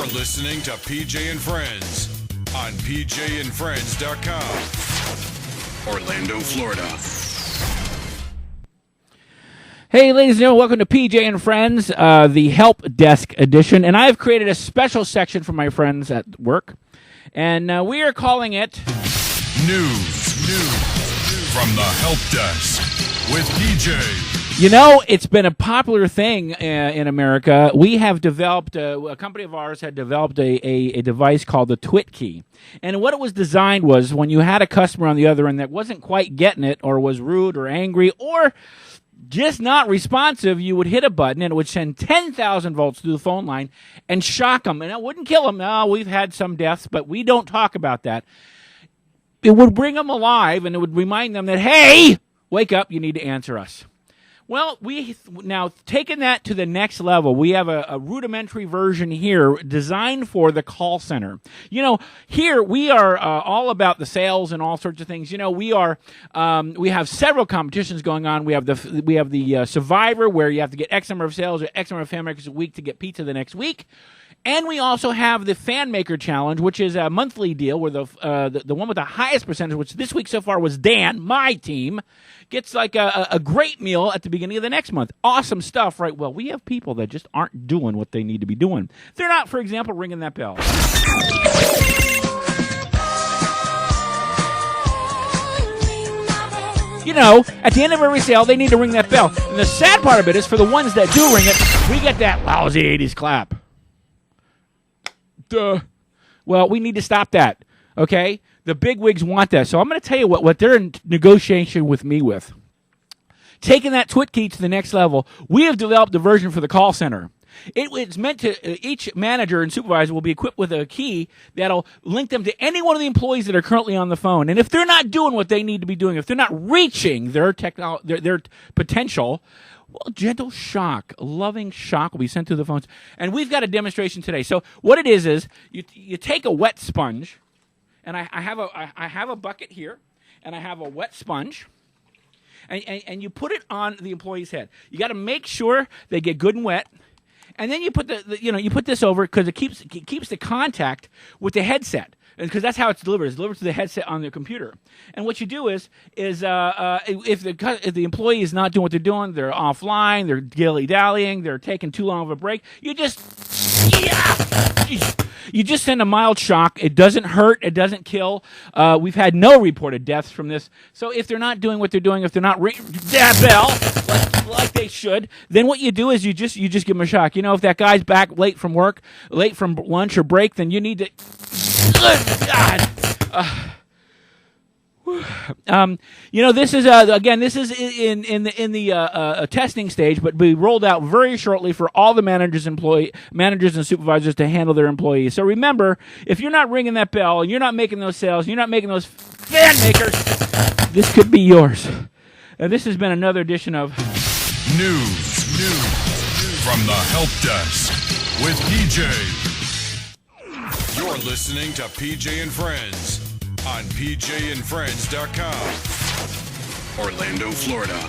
You're listening to PJ and Friends on pjandfriends.com. Orlando, Florida. Hey, ladies and gentlemen, welcome to PJ and Friends, the Help Desk edition. And I've created a special section for my friends at work. And we are calling it News from the Help Desk with PJ. You know, it's been a popular thing in America. We have developed, a company of ours had developed a device called the Twit key. And what it was designed was when you had a customer on the other end that wasn't quite getting it or was rude or angry or just not responsive, you would hit a button and it would send 10,000 volts through the phone line and shock them. And it wouldn't kill them. No, we've had some deaths, but we don't talk about that. It would bring them alive and it would remind them that, hey, wake up, you need to answer us. Well, we now taken that to the next level. We have a rudimentary version here designed for the call center. You know, here we are all about the sales and all sorts of things. You know, we have several competitions going on. We have the Survivor where you have to get X number of sales or X number of fan makers a week to get pizza the next week. And we also have the Fan Maker Challenge, which is a monthly deal where the one with the highest percentage, which this week so far was Dan, my team, gets like a great meal at the beginning of the next month. Awesome stuff, right? Well, we have people that just aren't doing what they need to be doing. They're not, for example, ringing that bell. You know, at the end of every sale, they need to ring that bell. And the sad part of it is for the ones that do ring it, we get that lousy 80s clap. Duh. Well, we need to stop that, okay? The bigwigs want that. So I'm going to tell you what they're in negotiation with me with. Taking that Twit key to the next level, we have developed a version for the call center. It's meant to, each manager and supervisor will be equipped with a key that'll link them to any one of the employees that are currently on the phone. And if they're not doing what they need to be doing, if they're not reaching their potential, well, gentle shock, loving shock will be sent through the phones. And we've got a demonstration today. So what it is you take a wet sponge, and I have a bucket here, and I have a wet sponge, and you put it on the employee's head. You got to make sure they get good and wet. And then you put you put this over because it keeps the contact with the headset, because that's how it's delivered. It's delivered to the headset on the computer. And what you do is if the employee is not doing what they're doing, they're offline, they're dilly-dallying, they're taking too long of a break, you just send a mild shock. It doesn't hurt. It doesn't kill. We've had no reported deaths from this. So if they're not doing what they're doing, if they're not ringing that bell like they should, then what you do is you just give them a shock. You know, if that guy's back late from work, late from lunch or break, then you need to. Good God. You know, this is again. This is in the testing stage, but be rolled out very shortly for all the managers and supervisors to handle their employees. So remember, if you're not ringing that bell, and you're not making those sales, you're not making those fan makers, this could be yours. And this has been another edition of News from the Help Desk with PJ. You're listening to PJ and Friends on pjandfriends.com. Orlando, Florida.